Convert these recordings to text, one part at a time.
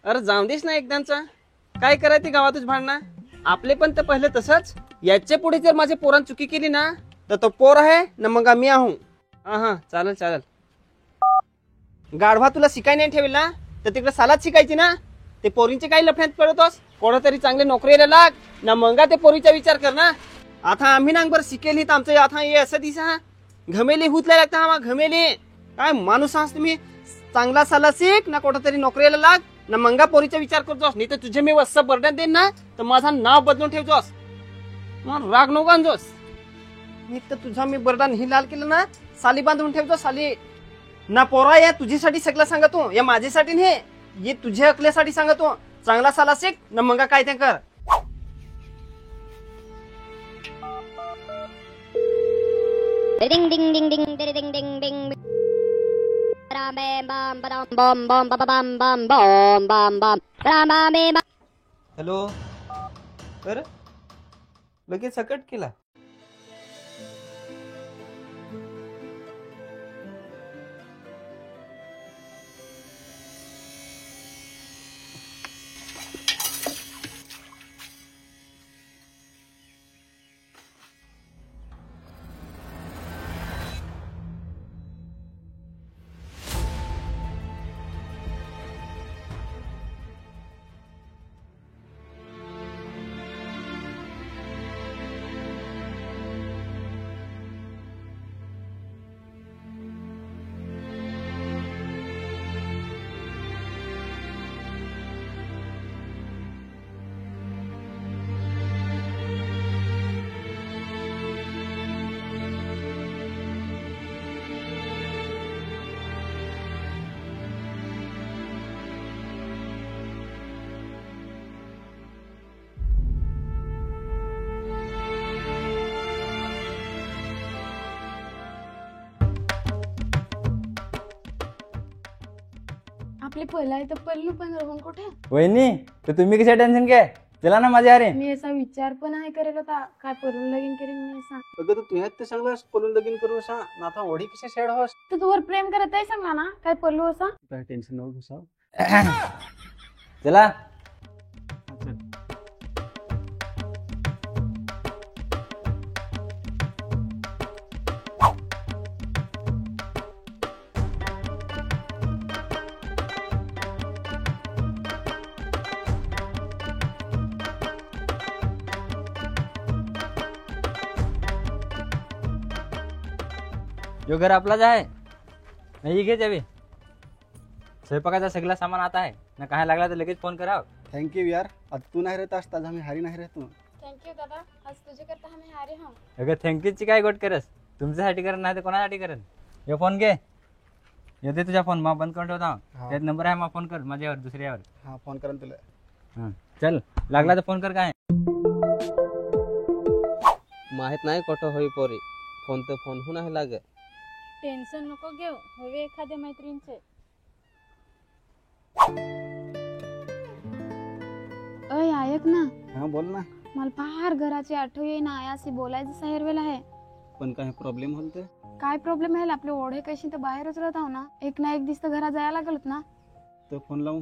अरे जाऊन देस ना एकदाचा. काय करायचे गावातच भांडणं. आपले पण तर पहिले तसंच. याच्या पुढे जर माझे पोरान चुकी केली ना तर तो पोर आहे ना मग आम्ही आहो. हा हा चालेल चालेल. गाढवा तुला शिकाय नाही ठेवेल ना तर तिकडे सालाच शिकायची ना. ते पोरींचे काही लफड्यात पडतोस. कोणातरी चांगले नोकरीला लाग ना मंगा ते पोरीचा विचार कर ना. आता आम्ही ना बरं शिकेल तर आमचं आता हे असं दिसा घमेली हुतल्या लागता हा घमेली. काय माणूस आहात तुम्ही. चांगला साला शिक ना कुठंतरी नोकरीला लाग ना मंगा पोरीचा विचार करतोस. नाही तर तुझे मी वस्स बर्डन देईन ना तर माझं नाव बदलून ठेवतोस. मग राग नको आणजोस. नाही तर तुझा मी बर्डन ही लाल केलं ना साली बांधून ठेवतो साली. ना पोरा या तुझ्यासाठी सगळं सांगतो या माझ्यासाठी नाही. ये तुझ्या अकलेसाठी सांगतो. चांगला साला शिक ना मंगा काय ते कर. Ding ding ding ding ding ding ding ding. Bam bam bam bam bam bam bam bam bam bam bam bam bam. Hello कर लगेच सकट केला. आपले पहिला आहे तर पल्लू पण रोहन कुठे. वहिनी तर तुम्ही कशा टेन्शन घ्याय. चला ना माझ्या अरे. मी असा विचार पण आहे करेल होता काय पळून लगीन करेन मी असा. अगं तर तुझ्यात ते चांगलं पळून लगीन करून सांग ना आता ओढी कशा शेड हवास. तू तुवर प्रेम करत आहे सांगला ना काय पल्लू असा. काय टेन्शन नको घुसाव. चला यो घर आपलाच आहे. नाही घे चावी. स्वयंपाकाचा सगळा सामान आता आहे ना. काय लागला तर लगेच फोन कराव. थँक्यू यार. आता तू नाही राहत असता आम्ही हारी नाही राहतो. थँक्यू दादा आज तुझे करता आम्ही हारे हा. अगं थँक्यूची काय गोट करस. तुमच्यासाठी करत नाही तर कोणासाठी करत. यो फोन घे. येते तुझा फोन मग बंद करून ठेवता. त्यात नंबर आहे मग फोन कर माझ्यावर दुसऱ्यावर. हा फोन करेन तुला. हां चल लागला तर फोन कर. काय माहित नाही कुठं होई पोरी. फोन तर फोन हो नाही लाग. टेन्शन नको घेऊ हवे एखाद्या मैत्रिणीचे. अय ऐक ना हा बोल ना. मला फार घराची आठवण येईना आयाशी बोलायचं सहेरवेल आहे. पण काय प्रॉब्लेम होते. काय प्रॉब्लेम आहे आपले ओढे कशी तर बाहेरच राहत आहो ना. एक ना एक दिवस तर घरात जायला लागलत ना. तो फोन लावू.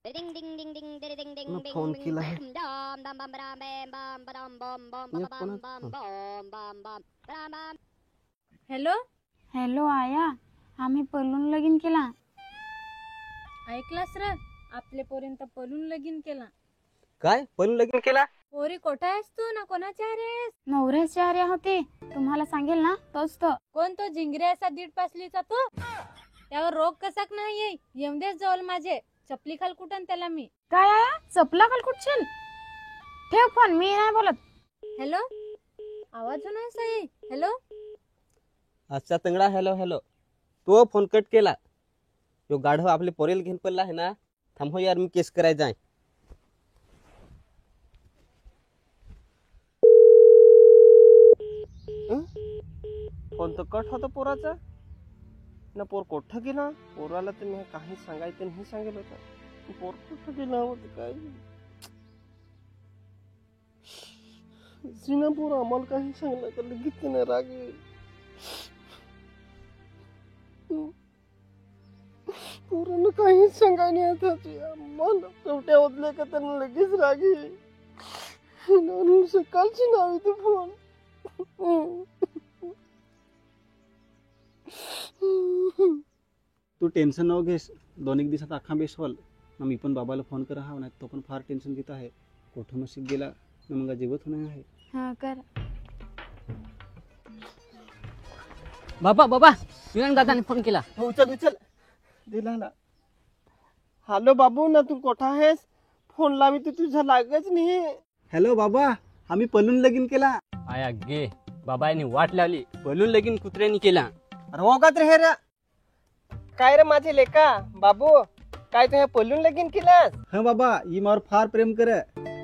Ding ding ding ding ding ding ding ding. Phone केला आहे. Bam bam bam bam bam bam bam bam bam bam bam bam bam bam. Hello hello आया आम्ही पळून लगीन केला. ऐकलास रे आपले पोरींत पळून लगीन केला. काय पळून लगीन केला. पोरी कोठा आहेस तू ना कोणाच्या आहेस. नवऱ्याच्या आर्या होते तुम्हाला सांगेल ना तोच तो. कोण तो जिंगरे असा 1.5 पासलीचा तो. त्यावर रोग कसाक नाही येमदेच जवळ माझे चपली खाल कुठन त्याला मी. काय आया चपला खाल कुठशील. ठेव फोन मी नाही बोलत. हॅलो आवाज नाही सही. हॅलो आजचा तंगडा हॅलो हॅलो. तो फोन कट केला. तो गाढव आपले पोरेल घेऊन पडला आहे ना. थांबो यार मी केस करायचा आहे. फोन तर कट होता पोराचा ना. पोर कोठं गेला. पोराला तर मी काही सांगायचं नाही सांगेल होतं. पोर कुठं गेला होतं काय. सिना पोर आम्हाला काही सांगलं का लगेच नाही राग. पोरानं काहीच सांगाय नाही आता मला कवट्या ओतले का त्यांना लगेच राग येईल सकाळची नाव येते फोन तू टेन्शन नको घेस 2-1 दिवसात अख्खा बेस व्हाल मग मी पण बाबाला फोन करा हा नाही तो पण फार टेन्शन घेत आहे कुठं मशीद गेला मग जेवत होणार आहे हा कर. बाबा बाबा विनायक दादाने फोन केला. उचल उचल दिला ना. हॅलो बाबू ना तू कोठा आहेस फोन लावी तर तुझा लागच नाही. हॅलो बाबा आम्ही पलून लगीन केला. आया गे बाबाने वाट लावली बोलून लगीन कुत्र्यानी केला. अरे हो का रे रे काय रे माझे लेका बाबू काय तू हे पलून लगीन केलास. हा बाबा ही मार फार प्रेम कर.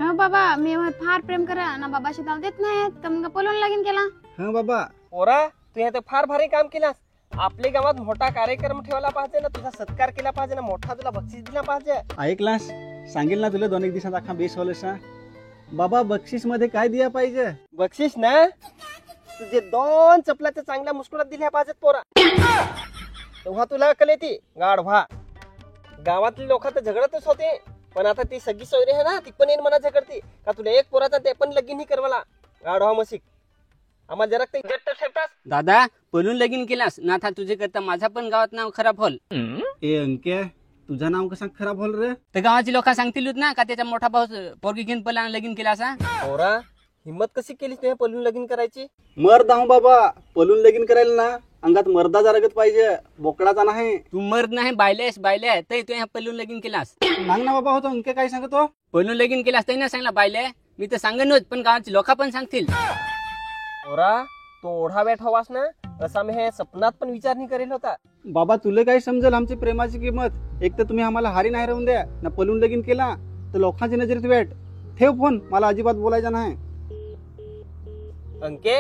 हा बाबा मी फार प्रेम करा ना बाबाशी दाव देत नाही तर मग पळून लागेन केला. हा बाबा पोरा तू हे तर फार भारी काम केलास. आपल्या गावात मोठा कार्यक्रम ठेवला पाहिजे ना तुझा सत्कार केला पाहिजे ना मोठा तुला बक्षीस दिला पाहिजे. ऐकलास सांगेल ना तुला 2-1 दिवसात अख्खा बेस व्हायला बाबा. बक्षीस मध्ये काय दिया पाहिजे. बक्षीस ना तुझे 2 चपलाच्या चांगल्या मुस्कुरात दिल्या पाहिजेत पोरा. तेव्हा तुला अकल येते गाढवा. गावातली लोक तर झगडतच होते पण आता ती सगळी सोयरी आहे ना ती पण येईन मना झगडते का तुला एक पोराचा ते पण लगीन नाही करवाला गाढवा मसिक. आम्हाला जरा ते गट्ट ठेवतास. दादा बोलून लगीन केलास ना आता तुझे करता माझा पण गावात नाव खराब होल. ए अंक्या तुझं नाव कसं खराब होल रे. तर गावाची लोक सांगतील ना का त्याचा मोठा भाऊ पोरगी घेऊन पला लगीन केला असा. पोरा हिम्मत कशी केलीस तुम्ही पलून लगीन करायची. मर्द आहो बाबा पलून लगीन करायला ना अंगात मर्दाचा रगत पाहिजे बोकडाचा नाही. तू मर्द नाही बायलेस बायले तरी तू पलून लगीन केलास. सांग ना बाबा होतो अंके काय सांगतो. बोलून लगीन केलास तरी ना सांगला बायले मी तर सांगेनच पण गावाची लोक पण सांगतील. पोरा तो ओढा वेठ हवास ना असा मी हे सपनात पण विचार नाही करेल होता. बाबा तुला काय समजेल आमची प्रेमाची किंमत. एक तर तुम्ही आम्हाला हारी नाही राहून द्या ना पलून लगीन केला तर लोकांची नजरेत वेट. ठेव फोन मला अजिबात बोलायचा नाही. अंके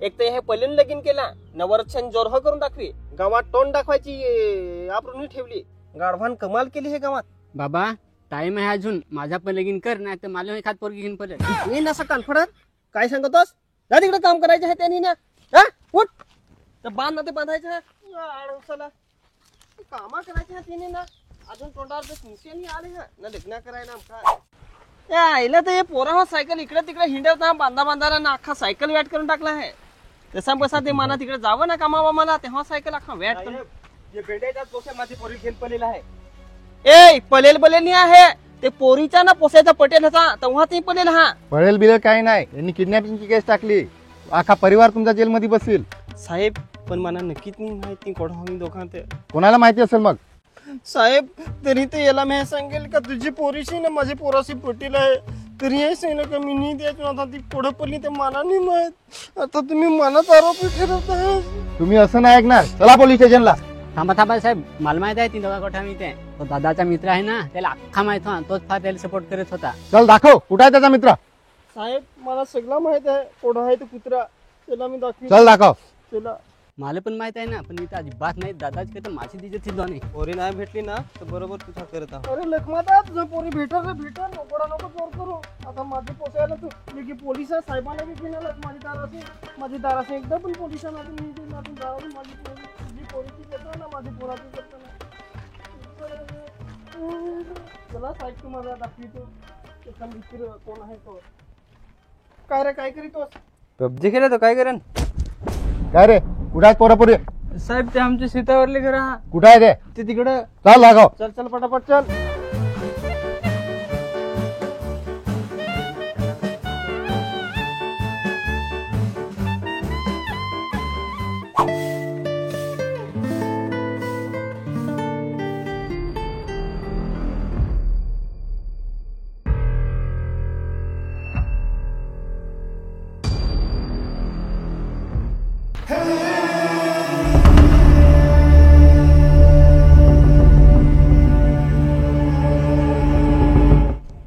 एक तर हे पलून लगीन केला नवरछन जोरह करून दाखवी गावात तोंड दाखवायची आपण ठेवली. गाढवान कमाल केली हे गावात. बाबा टाइम आहे अजून माझा पण लगीन कर नाही तर मला एखाद पोरगी घेऊन पडेल. मी नसं कॉन्फिडंट काय सांगतोस. जा तिकडे काम करायचं आहे त्यांनी ना हा उठ तर बांध ना ते बांधायचं आडवसाला कामा करायचे आहे तिने ना अजून तोंडावर निशाणी आले ना लग्न करायला आमका आईला तर हे पोरा सायकल इकडे तिकडे हिंडत ना बांधा बांधाला ना अख्खा सायकल वॅट करून टाकला आहे. तसा बसा ते मला तिकडे जावं ना कामावा मला तेव्हा सायकल अख्खा वॅट करून माझी पोरी घेऊन पलेला आहे. ए पलेल नाही आहे ते पोरीचा ना पोसायचा पटेल होता तेव्हा ते पलेल. हा पळेल बिलेल काही नाही यांनी किडनॅपिंगची केस टाकली अख्खा परिवार तुमच्या जेलमध्ये बसेल. साहेब पण मला नक्कीच नाही माहिती कोणा आम्ही दोघांत. कोणाला माहिती असेल मग साहेब तरी ते याला मी सांगेल का तुझी पोरीशी ना माझी पोराशी पटेल आहे तरी हे सांगितलं का मी नाही द्यायचो. आता ती पुढे पडली ते मला नाही माहित. आता तुम्ही मनात आरोपी ठरवत आहे. तुम्ही असं नाही ऐकणार. चला पोलीस स्टेशनला. थांबा थांबा साहेब मला माहित आहे ती दोघा कोठा मी ते तो दादाचा मित्र आहे ना त्याला अख्खा माहित होता तोच फार त्याला सपोर्ट करत होता. चल दाखव कुठं आहे त्याचा मित्र. साहेब मला सगळं माहित आहे कोण आहे तो कुत्रा त्याला मी दाखवी. चल दाखव. चला मला पण माहित आहे ना पण इथं अजिबात नाही दादाच करता माझी दिजत नाही. पोरी नाही भेटली ना तर बरोबर तुझा करत आहोत. अरे लखमाता तुझा पोरी भेटल नकोडा नको जोर करू. आता माझे पोसायला तू मी पोलिस साहेबांना बी घेणार माझी दाराशी एकदा पण पोलिसांना माझी तुझी पोरीची करता ना माझी पोराची करता ना. चला साहेब तुम्हाला दाखवितो एका मित्र कोण आहे तो. काय रे काय करीतोस. पबजी केलं तर काय करेन. काय रे कुठं आहेत पोरापुरी. साहेब ते आमच्या शेतावरले घर कुठं आहे ते तिकडं. चल दाखव. चल चल पटापट चल.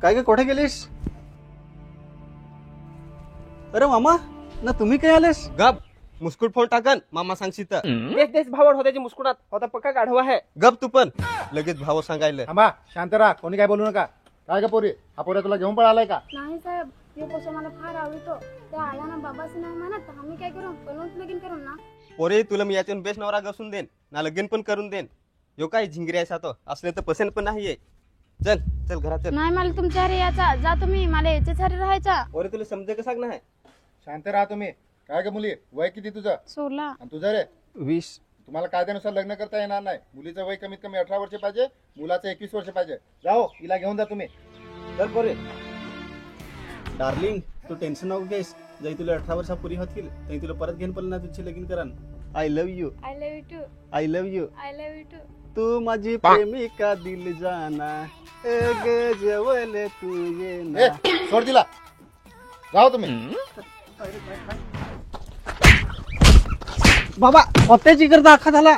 काय काय कोठे गेलीस. अरे मामा ना तुम्ही काय आलेस. गप मुस्कुट फोन टाकन मामा सांगशील तर. तेच तेच भावड होत्याची मुस्कुडात होता पक्का गाढवा आहे. गप तू पण लगेच भाव सांगायला. थांबा शांत राहा कोणी काय बोलू नका. काय का पोरी हा पोऱ्या तुला घेऊन पळालाय का. नाही साहेब हे पोषा मला फार आवडतो त्या आला ना बाबाचं नाही म्हणत आम्ही काय करू पळून लगीन करू ना. पोरे तुला मी याच्यावर बेस्ट नवरा गसून देन ना लगीन पण करून देन यो काय झिंगरी आहे तो असले तर पसंत पण नाही चल चल घरात चल. नाही मला तुमच्या घरी याचा जा तुम्ही मला याच्याच घरी राहायचा अरे तुला समजे का सांग नाही. शांत राहा तुम्ही. काय ग मुली, वय किती तुझं 16 आणि तुझं रे? 20. तुम्हाला कायद्यानुसार लग्न करता येणार नाही. मुलीचं वय कमीत कमी 18 वर्ष पाहिजे, मुलाचं 21 वर्ष पाहिजे. जाओ हिला घेऊन जा तुम्ही. चल पोरे. डार्लिंग तू टेन्शन नको घेस. जरी तुला 18 वर्षा पुरी होतील तरी तुला परत घेऊन पडलं ना तुझे लगीन करन. I love you. I love you too. I love you. I love you too. तू माझी प्रेमिका दिल जाना जवळ तू ये ए ना. सोड दिला. जाओ तुम्ही. बाबा पत्त्याची करता अख्खा झाला.